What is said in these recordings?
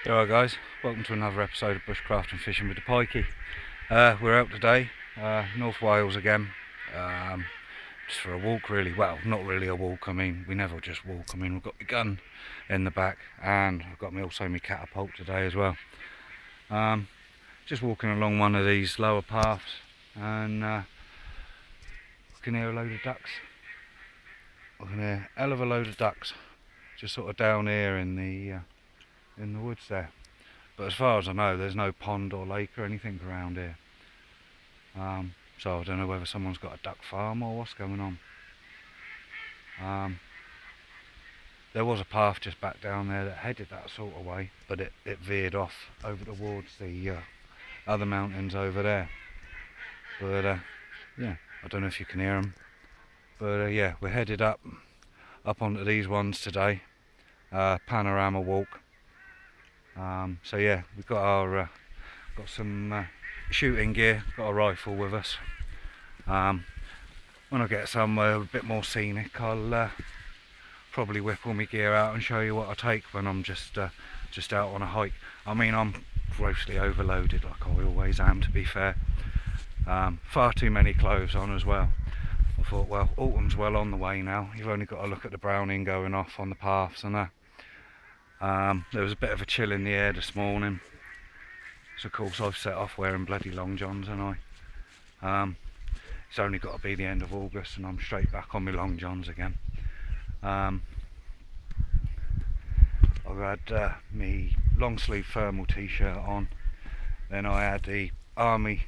Alright guys, welcome to another episode of Bushcraft and Fishing with the Pikey. We're out today, North Wales again, just for a walk really. Well, not really a walk, I mean, we never just walk. I mean, we've got the gun in the back and I've got also my catapult today as well. Just walking along one of these lower paths and I can hear a load of ducks. I can hear a hell of a load of ducks just sort of down here in the woods there. But as far as I know, there's no pond or lake or anything around here. So I don't know whether someone's got a duck farm or what's going on. There was a path just back down there that headed that sort of way, but it veered off over towards the other mountains over there. But yeah, I don't know if you can hear them. But yeah, we're headed up onto these ones today. Panorama walk. So yeah, we've got our got some shooting gear, got a rifle with us. When I get somewhere a bit more scenic, I'll probably whip all my gear out and show you what I take when I'm just out on a hike. I mean, I'm grossly overloaded like I always am, to be fair. Far too many clothes on as well. I thought, well, autumn's well on the way now. You've only got to look at the browning going off on the paths and that. There was a bit of a chill in the air this morning, so of course I've set off wearing bloody long johns, and it's only got to be the end of August and I'm straight back on my long johns again. I've had my long sleeve thermal t-shirt on, then I had the army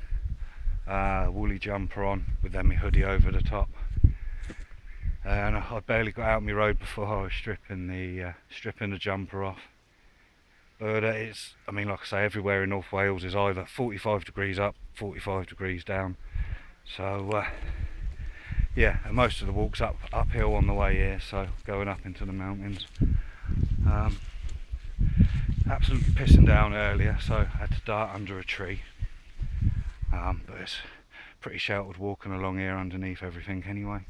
woolly jumper on with then my hoodie over the top, and I barely got out my road before I was stripping the jumper off. But it's, I mean, like I say, everywhere in North Wales is either 45 degrees up, 45 degrees down. So yeah, and most of the walk's uphill on the way here, so going up into the mountains. Absolutely pissing down earlier, so I had to dart under a tree. But it's pretty sheltered walking along here underneath everything anyway.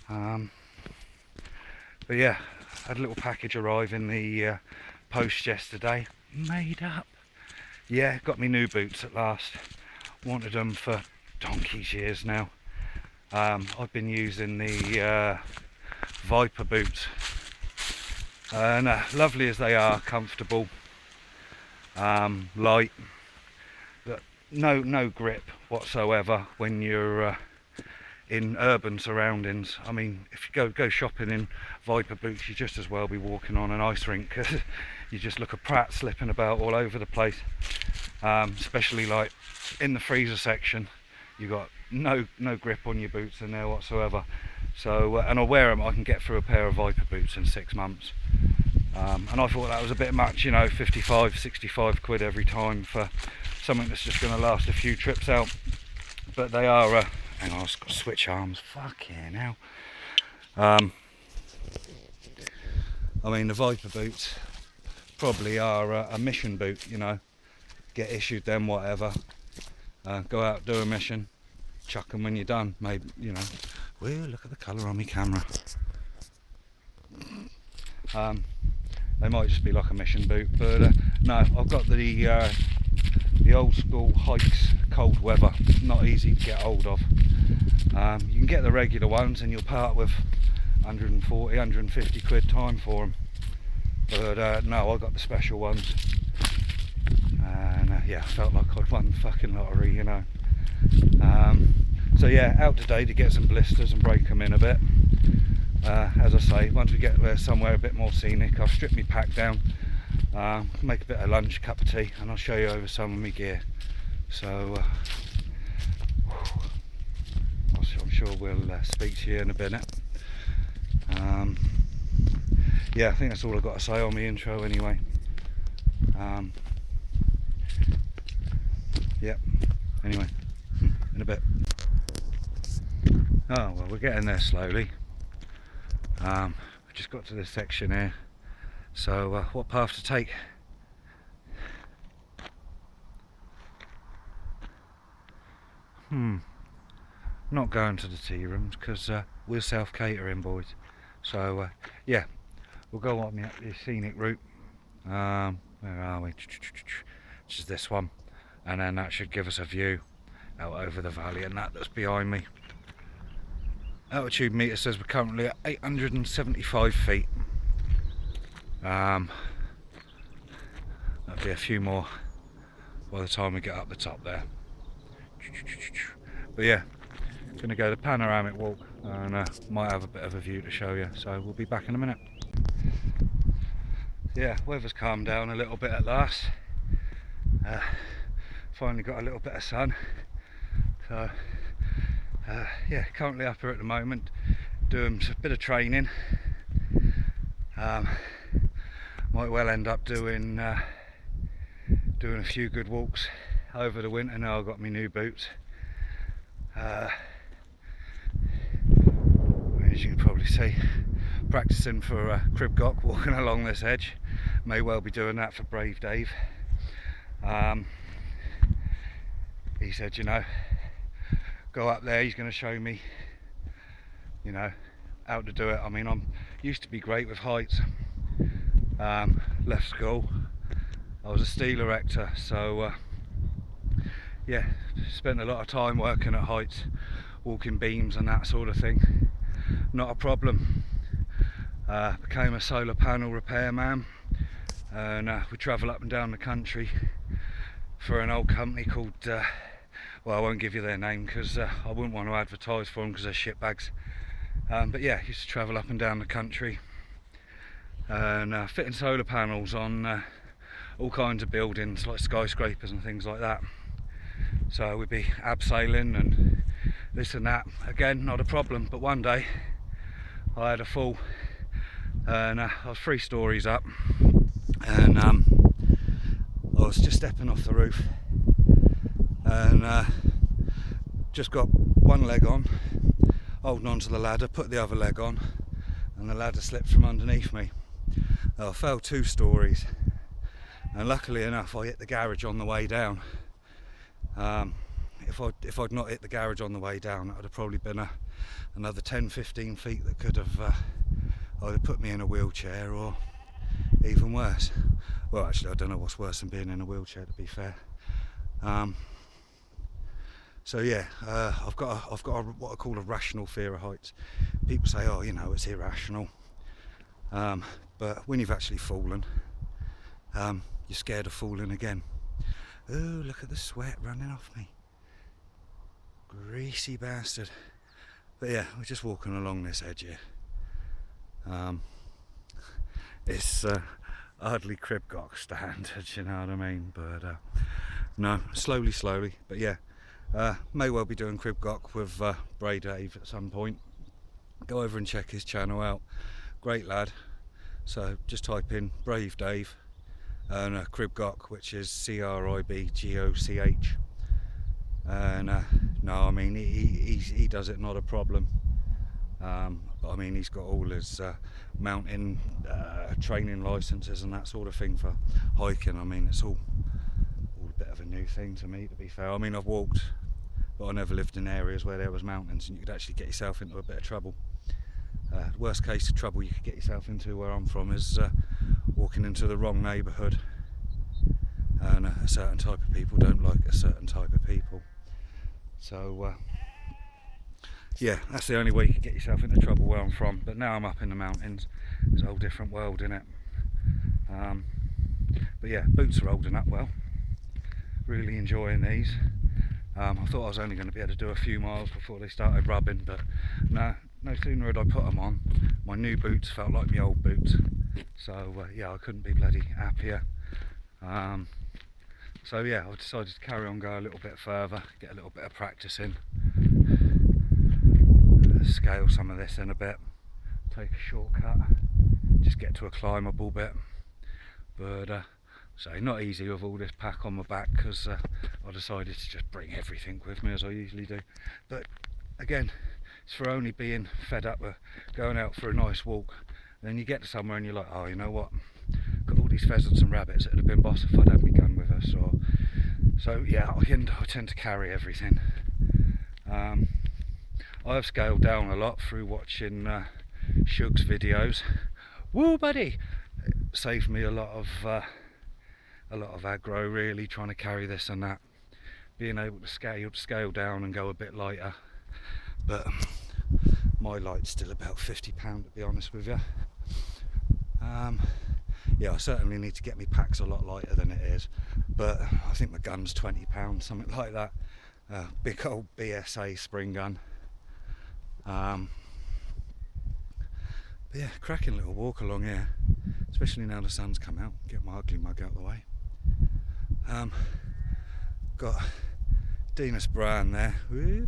But yeah, had a little package arrive in the post yesterday. Made up. Yeah, got me new boots at last. Wanted them for donkey's years now. I've been using the Viper boots, and lovely as they are, comfortable, light, but no grip whatsoever when you're in urban surroundings. I mean, if you go shopping in Viper boots, you just as well be walking on an ice rink, because you just look a prat slipping about all over the place. Especially like in the freezer section, you got no grip on your boots in there whatsoever. So and I wear them, I can get through a pair of Viper boots in 6 months. And I thought that was a bit much, you know, 55, 65 quid every time for something that's just going to last a few trips out. But they are hang on, I've got to switch arms. Fucking hell. I mean, the Viper boots probably are a mission boot, you know. Get issued them, whatever. Go out, do a mission, chuck them when you're done. Maybe, you know. Well, look at the colour on my camera. They might just be like a mission boot, but no, I've got the old school hikes, cold weather, not easy to get hold of. You can get the regular ones and you'll part with 140, 150 quid time for them. But no, I got the special ones. And yeah, I felt like I'd won the fucking lottery, you know. So yeah, out today to get some blisters and break them in a bit. As I say, once we get somewhere a bit more scenic, I'll strip my pack down, make a bit of lunch, cup of tea, and I'll show you over some of my gear. So I'm sure we'll speak to you in a minute. Yeah, I think that's all I've got to say on my intro anyway. Yep, anyway, in a bit. Oh well, we're getting there slowly. We just got to this section here, so what path to take? Not going to the tea rooms because we're self-catering boys. So yeah, we'll go on the scenic route Where are we? Which is this one, and then that should give us a view out over the valley, and that's behind me. Altitude meter says we're currently at 875 feet. There'll be a few more by the time we get up the top there. But yeah, gonna go the panoramic walk, and might have a bit of a view to show you, so we'll be back in a minute. Yeah, weather's calmed down a little bit at last. Finally got a little bit of sun, so yeah, currently up here at the moment doing a bit of training. Might well end up doing a few good walks over the winter now I've got my new boots. As you can probably see, practicing for crib gock, walking along this edge. May well be doing that for Brave Dave. He said, you know, go up there, he's going to show me, you know, how to do it. I mean, I'm used to be great with heights. Left school, I was a steel erector, so yeah, spent a lot of time working at heights, walking beams and that sort of thing. Not a problem. Became a solar panel repairman, and we travel up and down the country for an old company called well, I won't give you their name because I wouldn't want to advertise for them because they're shitbags. But yeah, used to travel up and down the country and fitting solar panels on all kinds of buildings like skyscrapers and things like that. So we'd be abseiling and this and that. Again, not a problem, but one day I had a fall, and I was 3 stories up, and I was just stepping off the roof, and just got one leg on, holding onto the ladder, put the other leg on, and the ladder slipped from underneath me. I fell 2 stories, and luckily enough I hit the garage on the way down. If I'd not hit the garage on the way down, that would have probably been another 10-15 feet that could have either put me in a wheelchair or even worse. Well, actually I don't know what's worse than being in a wheelchair, to be fair. So yeah, I've got what I call a rational fear of heights. People say, oh, you know, it's irrational, but when you've actually fallen, you're scared of falling again. Oh, look at the sweat running off me, greasy bastard. But yeah, we're just walking along this edge here. It's hardly crib gock standards, you know what I mean, but no, slowly, but yeah, may well be doing crib gock with Bray Dave at some point. Go over and check his channel out, great lad. So just type in Brave Dave and crib gock, which is CRIBGOCH, and no, I mean he does it, not a problem. But I mean, he's got all his mountain training licenses and that sort of thing for hiking. I mean, it's all a bit of a new thing to me, to be fair. I mean, I've walked, but I never lived in areas where there was mountains and you could actually get yourself into a bit of trouble. Worst case of trouble you could get yourself into where I'm from is walking into the wrong neighbourhood, and a certain type of people don't like a certain type of people. So yeah, that's the only way you can get yourself into trouble where I'm from. But now I'm up in the mountains, it's a whole different world, innit? But yeah, boots are holding up well, really enjoying these. I thought I was only going to be able to do a few miles before they started rubbing, but no sooner had I put them on, my new boots felt like my old boots. So yeah, I couldn't be bloody happier. So yeah, I decided to carry on, go a little bit further, get a little bit of practice in, scale some of this in a bit, take a shortcut, just get to a climbable bit. But so not easy with all this pack on my back, because I decided to just bring everything with me as I usually do. But again, it's for only being fed up with going out for a nice walk. And then you get to somewhere and you're like, oh, you know what, got all these pheasants and rabbits. It'd have been boss if I'd had my gun with us. Or so yeah, I tend to carry everything. I have scaled down a lot through watching Shug's videos. Woo, buddy! saved me a lot of aggro, really, trying to carry this and that. Being able to scale down and go a bit lighter, but my light's still about £50 to be honest with you. Yeah, I certainly need to get my packs a lot lighter than it is, but I think my gun's £20, something like that. Big old BSA spring gun. But yeah, cracking little walk along here, especially now the sun's come out. Get my ugly mug out of the way. Got Dinas Brand there. You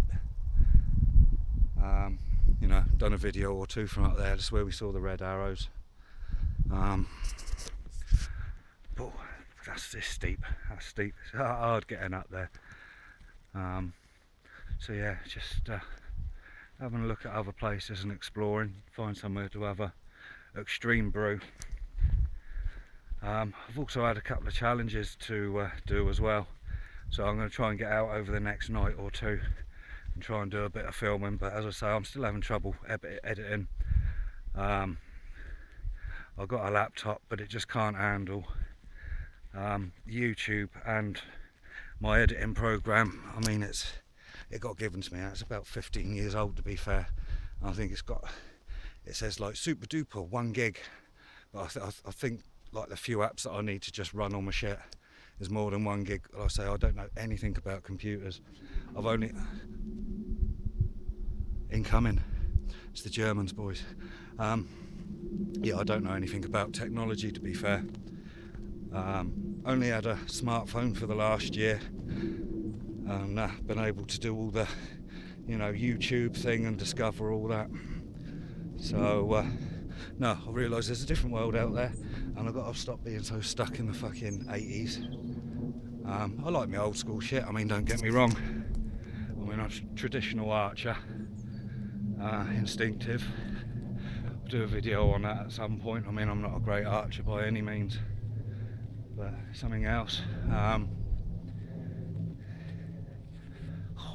know, done a video or two from up there. That's where we saw the red arrows. But that's steep. That's steep. It's hard getting up there. So yeah, just having a look at other places and exploring. Find somewhere to have a extreme brew. I've also had a couple of challenges to do as well. So I'm going to try and get out over the next night or two and try and do a bit of filming, but as I say, I'm still having trouble editing. I've got a laptop, but it just can't handle YouTube and my editing program. I mean, it got given to me. It's about 15 years old, to be fair. I think it says like super duper 1 gig, but I think like the few apps that I need to just run all my shit is more than 1 gig. Like I say, I don't know anything about computers. I've only incoming. It's the Germans, boys. Yeah, I don't know anything about technology, to be fair. Only had a smartphone for the last year, and been able to do all the, you know, YouTube thing and discover all that. So no, I realise there's a different world out there, and I've got to stop being so stuck in the fucking 80s. I like my old school shit. I mean, don't get me wrong. I mean, I'm a traditional archer, instinctive. I'll do a video on that at some point. I mean, I'm not a great archer by any means, but something else.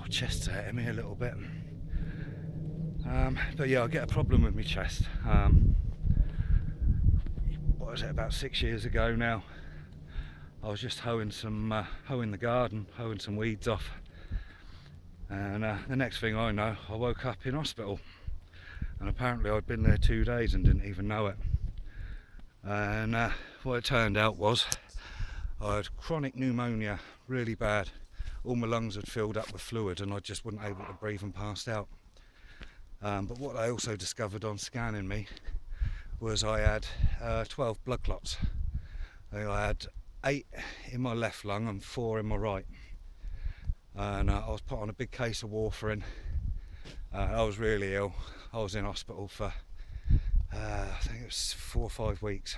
Chest's hurting me a little bit. But yeah, I get a problem with my chest. What was it, about 6 years ago now? I was just hoeing the garden, hoeing some weeds off, and the next thing I know, I woke up in hospital, and apparently I'd been there 2 days and didn't even know it. And what it turned out was I had chronic pneumonia, really bad. All my lungs had filled up with fluid, and I just wasn't able to breathe and passed out. But what I also discovered on scanning me was I had 12 blood clots. I had 8 in my left lung and 4 in my right. And I was put on a big case of warfarin. I was really ill. I was in hospital for I think it was 4 or 5 weeks.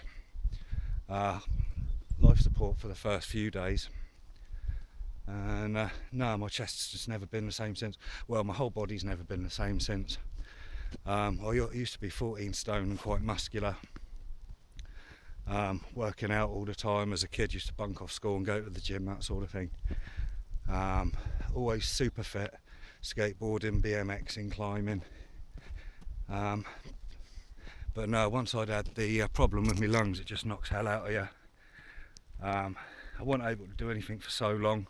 Life support for the first few days. And no, my chest's just never been the same since. Well, my whole body's never been the same since. I used to be 14 stone and quite muscular. Working out all the time as a kid, used to bunk off school and go to the gym, that sort of thing. Always super fit, skateboarding, BMXing, climbing. But no, once I'd had the problem with my lungs, it just knocks hell out of you. I wasn't able to do anything for so long.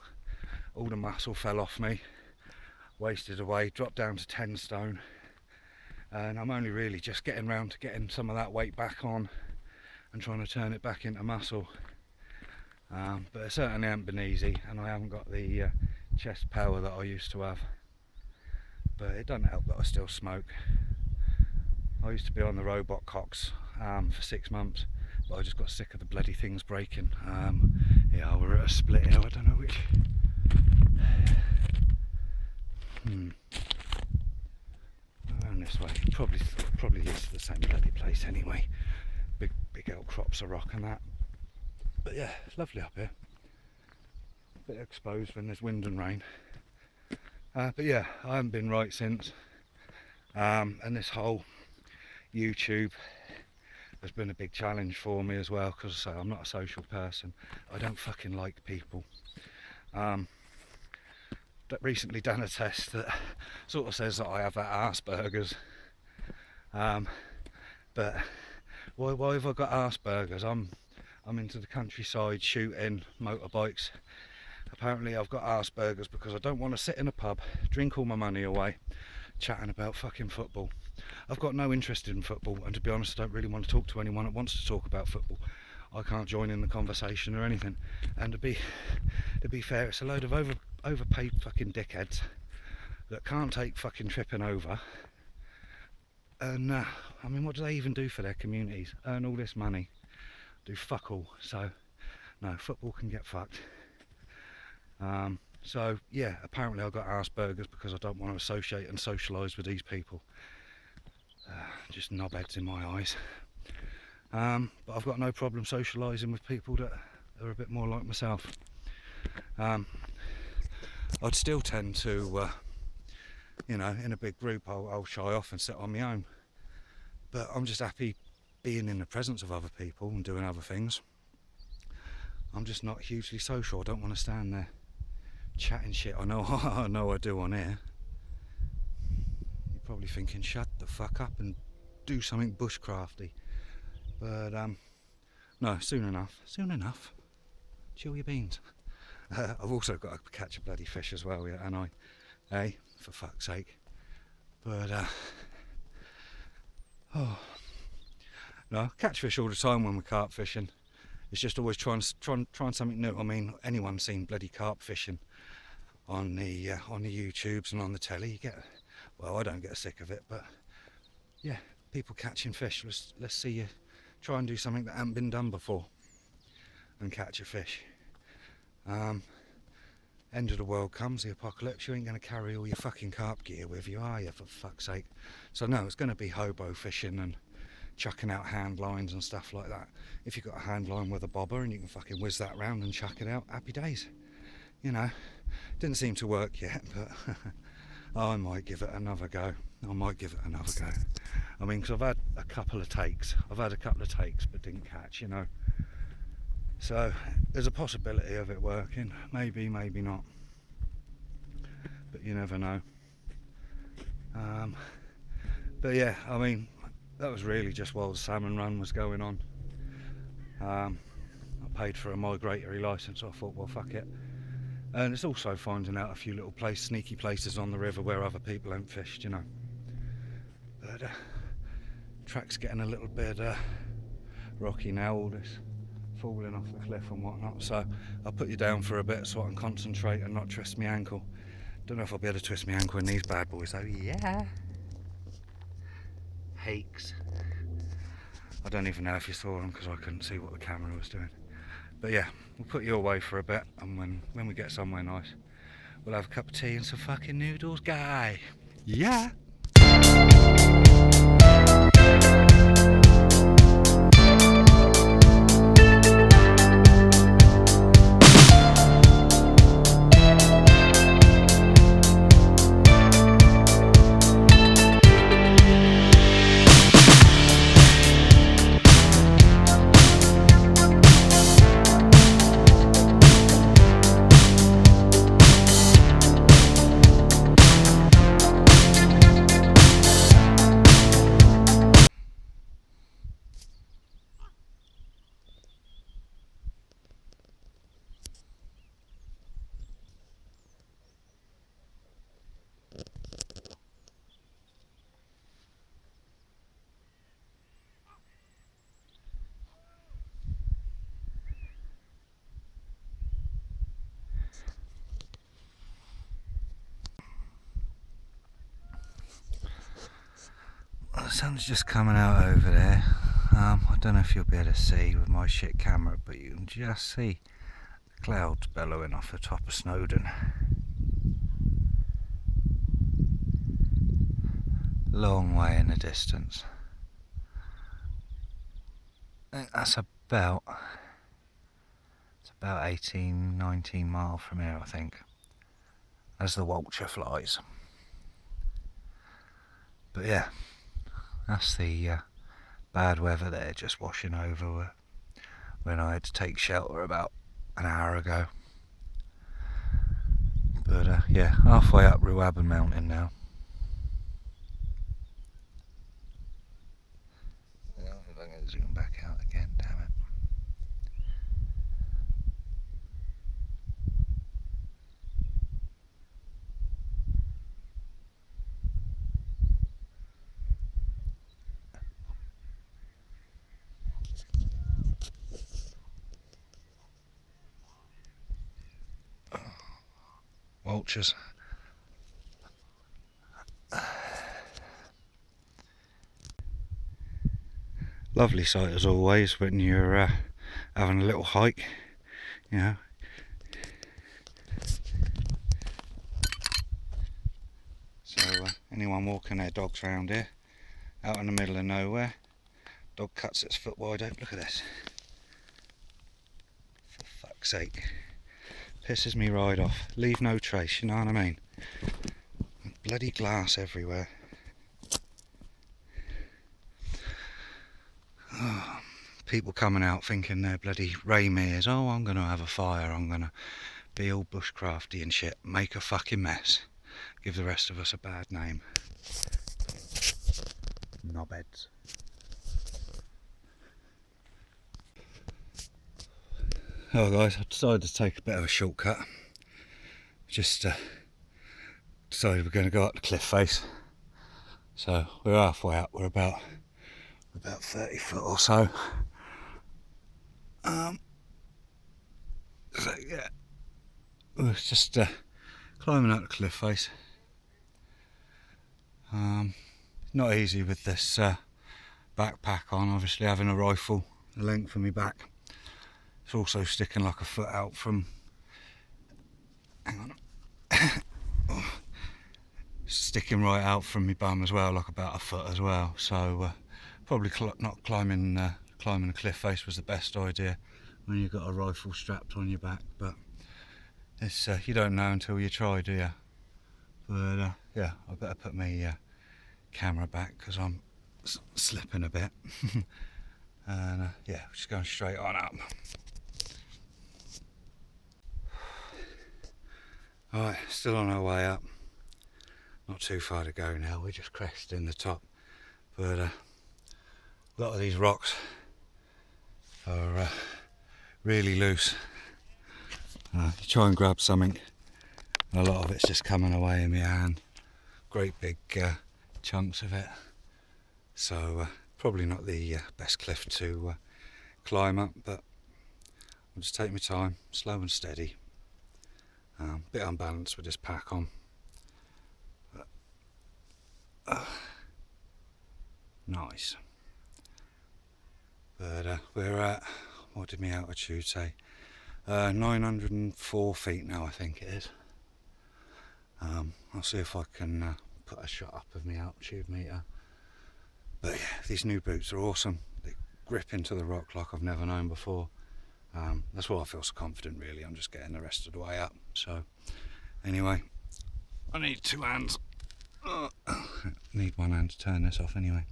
All the muscle fell off me, wasted away, dropped down to 10 stone. And I'm only really just getting round to getting some of that weight back on and trying to turn it back into muscle. But it certainly hasn't been easy, and I haven't got the chest power that I used to have. But it doesn't help that I still smoke. I used to be on the robot cocks for 6 months, but I just got sick of the bloody things breaking. Yeah, we're at a split here, I don't know which. Around this way, probably is the same bloody place anyway. Big outcrops of rock and that. But yeah, it's lovely up here. A bit exposed when there's wind and rain. But yeah, I haven't been right since. And this whole YouTube has been a big challenge for me as well, because I'm not a social person. I don't fucking like people. Recently done a test that sort of says that I have that Asperger's, but Why have I got Asperger's? I'm into the countryside shooting motorbikes. Apparently I've got Asperger's because I don't want to sit in a pub, drink all my money away, chatting about fucking football. I've got no interest in football, and to be honest, I don't really want to talk to anyone that wants to talk about football. I can't join in the conversation or anything. And to be fair, it's a load of overpaid fucking dickheads that can't take fucking tripping over. And I mean, what do they even do for their communities? Earn all this money, do fuck all. So no, football can get fucked. So yeah, apparently I've got Asperger's because I don't want to associate and socialise with these people. Just knobheads in my eyes. But I've got no problem socialising with people that are a bit more like myself. I'd still tend to, in a big group, I'll shy off and sit on my own. But I'm just happy being in the presence of other people and doing other things. I'm just not hugely social. I don't want to stand there chatting shit. I know I do on here. You're probably thinking, shut the fuck up and do something bushcrafty. But no, soon enough. Chill your beans. I've also got to catch a bloody fish as well, yeah, and for fuck's sake. But no, catch fish all the time when we're carp fishing. It's just always trying something new. I mean, anyone's seen bloody carp fishing on the YouTubes and on the telly. I don't get sick of it, but yeah, people catching fish. Let's see you try and do something that hasn't been done before and catch a fish. End of the world comes, the apocalypse. You ain't going to carry all your fucking carp gear with you, are you, for fuck's sake? So no, it's going to be hobo fishing and chucking out hand lines and stuff like that. If you've got a hand line with a bobber and you can fucking whiz that round and chuck it out, happy days. You know, didn't seem to work yet, but I might give it another go. I mean, because I've had a couple of takes, but didn't catch, you know. So there's a possibility of it working, maybe not, but you never know. But yeah, I mean, that was really just while the salmon run was going on. I paid for a migratory licence, so I thought, well, fuck it. And it's also finding out a few little sneaky places on the river where other people haven't fished, you know. But track's getting a little bit rocky now, all this falling off the cliff and whatnot, so I'll put you down for a bit so I can concentrate and not twist my ankle. Don't know if I'll be able to twist my ankle in these bad boys though. Yeah, hakes. I don't even know if you saw them because I couldn't see what the camera was doing. But yeah, we'll put you away for a bit, and when we get somewhere nice, we'll have a cup of tea and some fucking noodles, guy. Yeah. The sun's just coming out over there. I don't know if you'll be able to see with my shit camera, but you can just see the clouds bellowing off the top of Snowdon. Long way in the distance. I think that's about 18, 19 miles from here, I think, as the vulture flies. But yeah, that's the bad weather there just washing over when I had to take shelter about an hour ago. But yeah, halfway up Ruaban Mountain now. I don't know if I can zoom back out again, damn it. Vultures. Lovely sight as always when you're having a little hike, you know. So anyone walking their dogs around here, out in the middle of nowhere, dog cuts its foot wide open. Look at this. For fuck's sake. Pisses me right off. Leave no trace, you know what I mean? Bloody glass everywhere. Oh, people coming out thinking they're bloody Raymeres. Oh, I'm going to have a fire, I'm going to be all bushcrafty and shit. Make a fucking mess. Give the rest of us a bad name. Knobheads. Oh guys, I decided to take a bit of a shortcut. Just decided we're going to go up the cliff face. So we're halfway up, we're about 30 foot or so. So yeah, we're just climbing up the cliff face. Not easy with this backpack on, obviously having a rifle the length of my back. It's also sticking like a foot out from, hang on, sticking right out from my bum as well, like about a foot as well. So probably not climbing a cliff face was the best idea when you've got a rifle strapped on your back, but it's you don't know until you try, do you? But yeah, I better put my camera back because I'm slipping a bit. And yeah, just going straight on up. Alright, still on our way up. Not too far to go now, we're just cresting the top. But a lot of these rocks are really loose. You try and grab something, and a lot of it's just coming away in my hand. Great big chunks of it. So probably not the best cliff to climb up, but I'll just take my time, slow and steady. Bit unbalanced with this pack on. But, nice. But we're at, what did my altitude say? 904 feet now, I think it is. I'll see if I can put a shot up of my altitude meter. But yeah, these new boots are awesome. They grip into the rock like I've never known before. That's why I feel so confident, really. I'm just getting the rest of the way up. So anyway, I need two hands. Need one hand to turn this off anyway.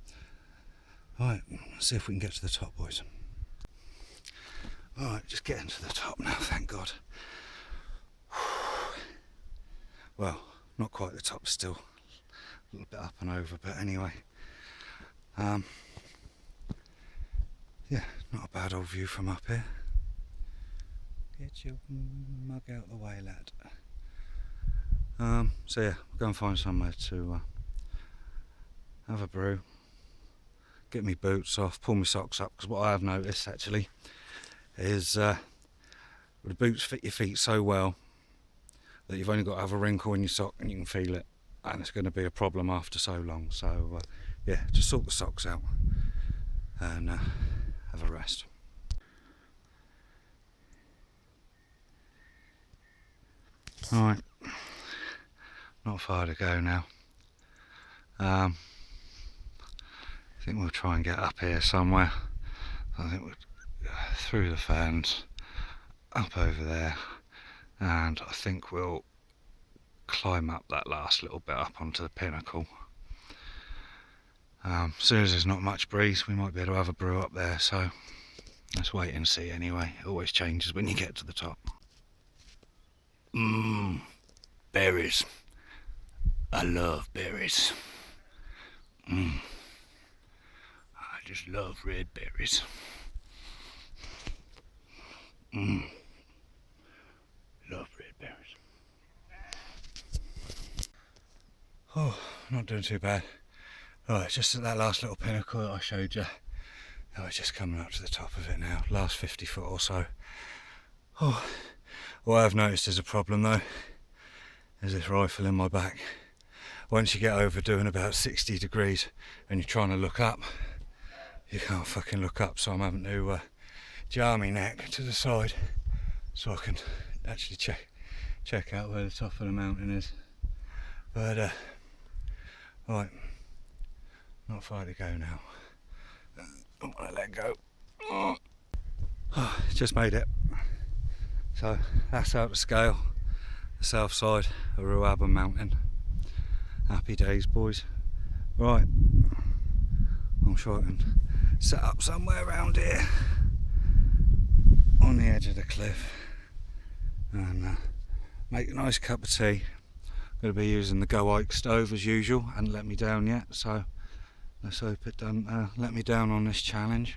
Alright, let's see if we can get to the top, boys. Alright, just getting to the top now, thank God. Well, not quite the top still. A little bit up and over, but anyway. Yeah, not a bad old view from up here. Get your mug out the way, lad. So yeah, we'll go and find somewhere to have a brew, get me boots off, pull my socks up, because what I have noticed actually is the boots fit your feet so well that you've only got to have a wrinkle in your sock and you can feel it, and it's going to be a problem after so long. So yeah, just sort the socks out and have a rest. Alright, not far to go now. I think we'll try and get up here somewhere. I think we'll through the ferns, up over there, and I think we'll climb up that last little bit up onto the pinnacle. As soon as there's not much breeze, we might be able to have a brew up there, so let's wait and see anyway. It always changes when you get to the top. Berries. I love berries. just love red berries. Love red berries. Oh, not doing too bad. Right, just at that last little pinnacle that I showed you. Oh, it's just coming up to the top of it now. Last 50 foot or so. Oh, what I've noticed is a problem though, is this rifle in my back. Once you get over doing about 60 degrees and you're trying to look up, you can't fucking look up, so I'm having to jar my neck to the side so I can actually check out where the top of the mountain is. But right, not far to go now. I want to let go. Oh, just made it. So that's out to scale, the south side of Ruaba Mountain. Happy days, boys. Right, I'm sure I can set up somewhere around here on the edge of the cliff and make a nice cup of tea. I'm going to be using the Go Ike stove as usual. Hadn't let me down yet, so let's hope it doesn't let me down on this challenge.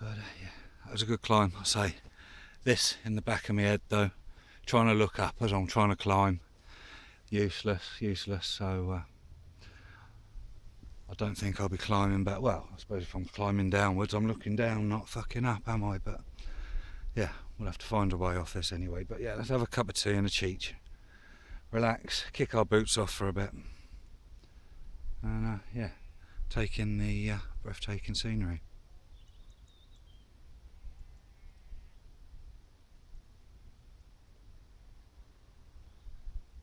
But yeah, that was a good climb, I say. This in the back of my head though, trying to look up as I'm trying to climb, useless. So I don't think I'll be climbing back. Well, I suppose if I'm climbing downwards, I'm looking down, not fucking up, am I? But yeah, we'll have to find a way off this anyway. But yeah, let's have a cup of tea and a cheech. Relax, kick our boots off for a bit. And yeah, take in the breathtaking scenery.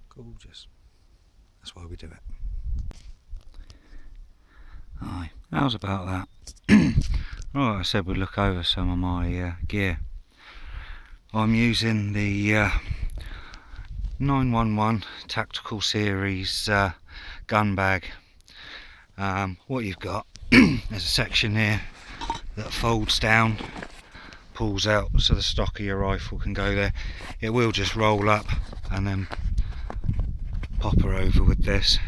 Gorgeous. That's why we do it. Aye, how's about that? Right, I said we'd look over some of my gear. I'm using the 911 Tactical Series gun bag. What you've got, there's a section here that folds down, pulls out so the stock of your rifle can go there. It will just roll up and then pop her over with this.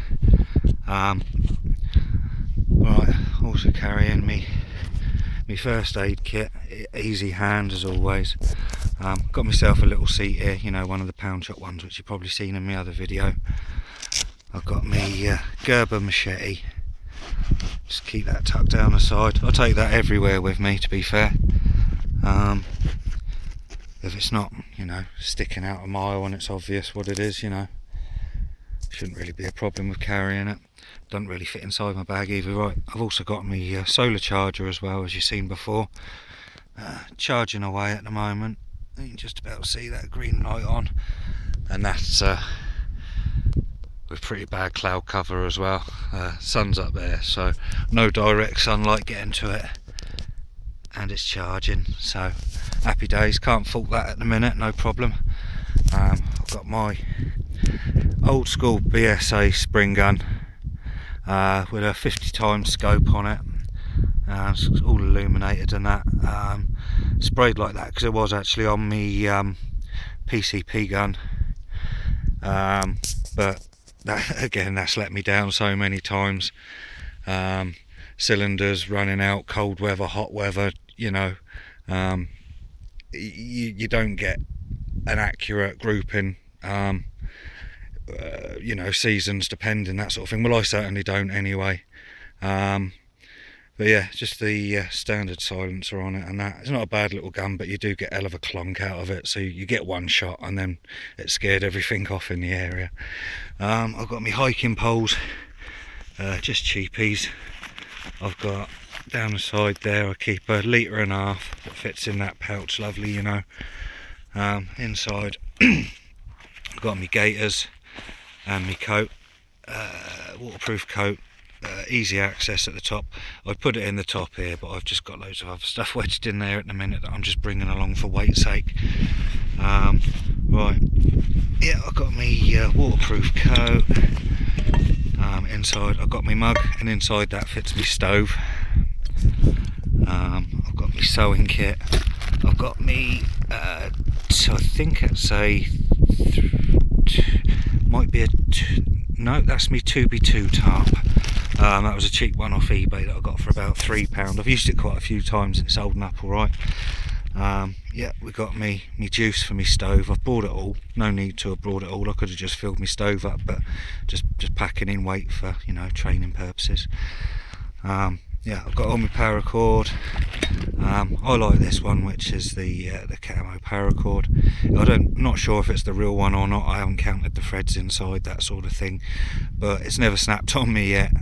Right, also carrying me first aid kit, easy hand as always. Got myself a little seat here, you know, one of the pound shop ones which you've probably seen in my other video. I've got me Gerber machete, just keep that tucked down the side. I take that everywhere with me, to be fair. If it's not, you know, sticking out a mile and it's obvious what it is, you know, shouldn't really be a problem with carrying it. Doesn't really fit inside my bag either. Right, I've also got my solar charger as well, as you've seen before. Charging away at the moment. You can just about see that green light on, and that's with pretty bad cloud cover as well. Sun's up there, so no direct sunlight getting to it, and it's charging, so happy days. Can't fault that at the minute, no problem. I've got my old school BSA spring gun with a 50 times scope on it. It's all illuminated and that, sprayed like that because it was actually on me PCP gun, but that, again, that's let me down so many times. Cylinders running out, cold weather, hot weather, you know, you don't get an accurate grouping, you know, seasons depending, that sort of thing. Well, I certainly don't anyway. But yeah, just the standard silencer on it, and that. It's not a bad little gun, but you do get a hell of a clonk out of it, so you get one shot and then it scared everything off in the area. I've got my hiking poles, just cheapies. I've got down the side there, I keep a litre and a half that fits in that pouch, lovely, you know. Inside I've got my gaiters and my coat, waterproof coat. Easy access at the top. I put it in the top here, but I've just got loads of other stuff wedged in there at the minute that I'm just bringing along for weight's sake. Right, yeah, I've got my waterproof coat. Inside I've got my mug, and inside that fits my stove. I've got my sewing kit. I've got me, so I think it's a, might be a, no, that's me 2x2 tarp. That was a cheap one off eBay that I got for about £3. I've used it quite a few times and it's holding up alright. Yeah, we got me juice for me stove. I've brought it all. No need to have brought it all. I could have just filled my stove up, but just packing in weight for, you know, training purposes. Yeah, I've got all my paracord. I like this one, which is the camo paracord. I'm not sure if it's the real one or not. I haven't counted the threads inside, that sort of thing, but it's never snapped on me yet,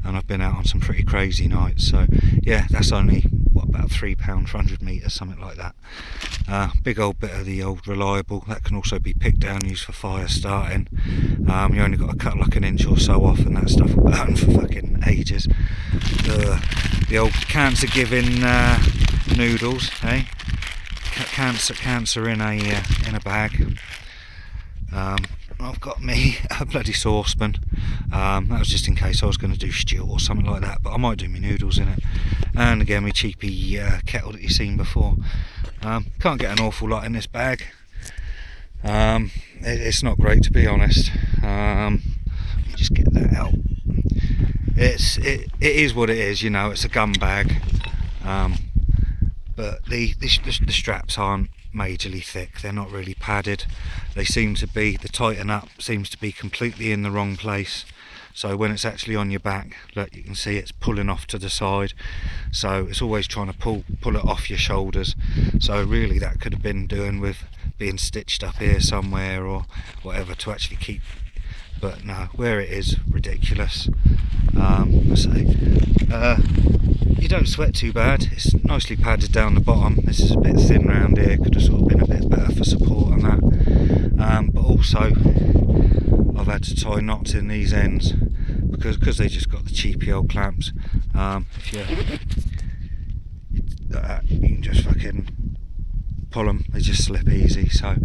and I've been out on some pretty crazy nights. So yeah, that's only what, about £3 for 100 metres, something like that. Big old bit of the old reliable that can also be picked down, used for fire starting. You only got to cut like an inch or so off, and that stuff will burn for fucking ages. The old cancer giving noodles, eh? Cancer in a bag. I've got me a bloody saucepan. That was just in case I was going to do stew or something like that, but I might do my noodles in it. And again, my cheapy kettle that you've seen before. Can't get an awful lot in this bag. It's not great, to be honest. Let me just get that out. It is what it is, you know. It's a gun bag, but the straps aren't majorly thick. They're not really padded. They seem to be, the tighten up seems to be completely in the wrong place. So when it's actually on your back, look, you can see it's pulling off to the side. So it's always trying to pull it off your shoulders. So really that could have been doing with being stitched up here somewhere or whatever to actually keep. But no, where it is, ridiculous. You don't sweat too bad. It's nicely padded down the bottom. This is a bit thin round here, could have sort of been a bit better for support on that. But also I've had to tie knots in these ends because they just got the cheapy old clamps. If you can just fucking pull them, they just slip easy. So,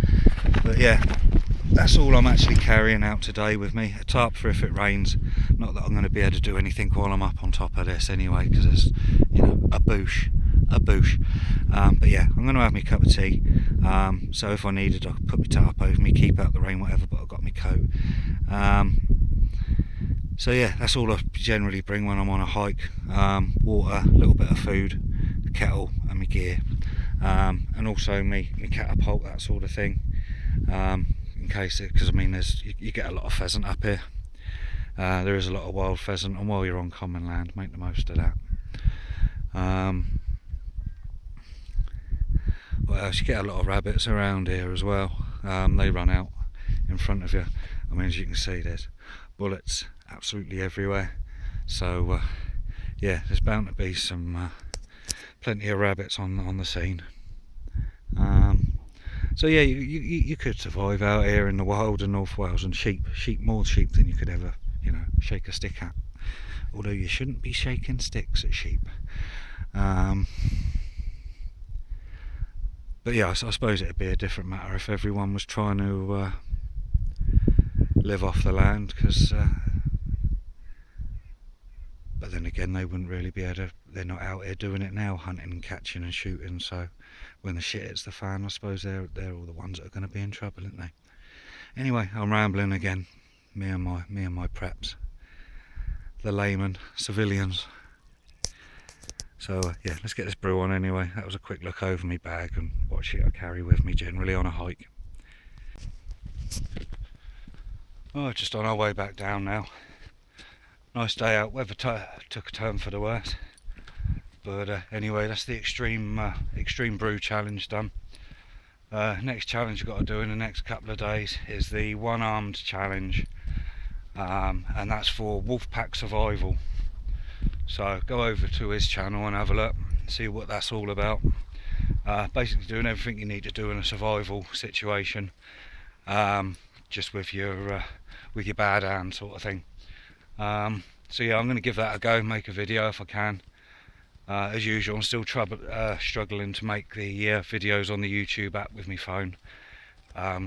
but yeah, that's all I'm actually carrying out today with me. A tarp for if it rains. Not that I'm going to be able to do anything while I'm up on top of this anyway, because there's, you know, a boosh. But yeah, I'm going to have my cup of tea. So if I needed, I could put my tarp over me, keep out the rain, whatever. But I've got my coat. So yeah, that's all I generally bring when I'm on a hike. Water, a little bit of food, the kettle, and my gear, and also my catapult, that sort of thing. In case, because I mean, you get a lot of pheasant up here. There is a lot of wild pheasant, and while you're on common land, make the most of that. What else? You get a lot of rabbits around here as well. They run out in front of you. I mean, as you can see, there's bullets absolutely everywhere. So yeah, there's bound to be some plenty of rabbits on the scene. So yeah, you could survive out here in the wild in North Wales, and more sheep than you could ever, you know, shake a stick at. Although you shouldn't be shaking sticks at sheep. But yeah, I suppose it'd be a different matter if everyone was trying to live off the land, because but then again, they wouldn't really be able to. They're not out here doing it now, hunting and catching and shooting. So when the shit hits the fan, I suppose they're all the ones that are going to be in trouble, aren't they? Anyway, I'm rambling again. Me and my preps, the layman, civilians. So yeah, let's get this brew on anyway. That was a quick look over my bag and what shit I carry with me generally on a hike. Oh, just on our way back down now. Nice day out. Weather took a turn for the worse. But anyway, that's the extreme brew challenge done. Next challenge I've got to do in the next couple of days is the one-armed challenge, and that's for Wolfpack Survival. So go over to his channel and have a look, see what that's all about. Basically doing everything you need to do in a survival situation, just with your bad hand sort of thing. So yeah, I'm going to give that a go, make a video if I can. As usual, I'm still struggling to make the videos on the YouTube app with my phone,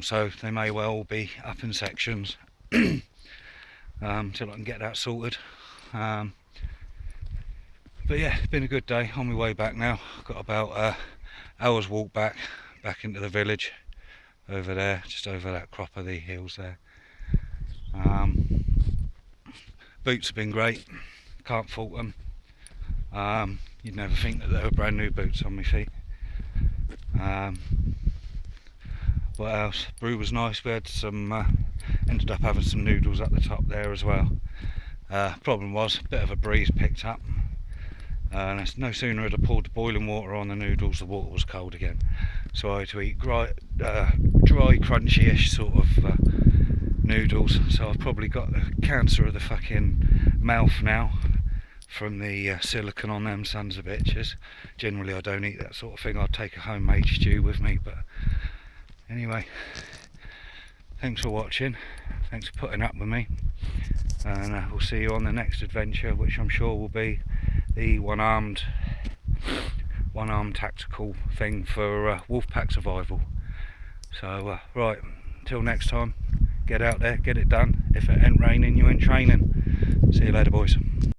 so they may well be up in sections till I can get that sorted. But yeah, it's been a good day. On my way back now. I've got about hour's walk back into the village over there, just over that crop of the hills there. Boots have been great. Can't fault them. You'd never think that they were brand new boots on my feet. What else? Brew was nice. We had some, ended up having some noodles at the top there as well. Problem was, a bit of a breeze picked up. And no sooner had I poured the boiling water on the noodles, the water was cold again. So I had to eat dry, crunchy-ish sort of noodles. So I've probably got the cancer of the fucking mouth now from the silicone on them sons of bitches. Generally I don't eat that sort of thing. I'll take a homemade stew with me, but anyway, thanks for watching, thanks for putting up with me, and we'll see you on the next adventure, which I'm sure will be the one-armed tactical thing for Wolfpack survival. So right, until next time, get out there, get it done. If it ain't raining, you ain't training. See you later, boys.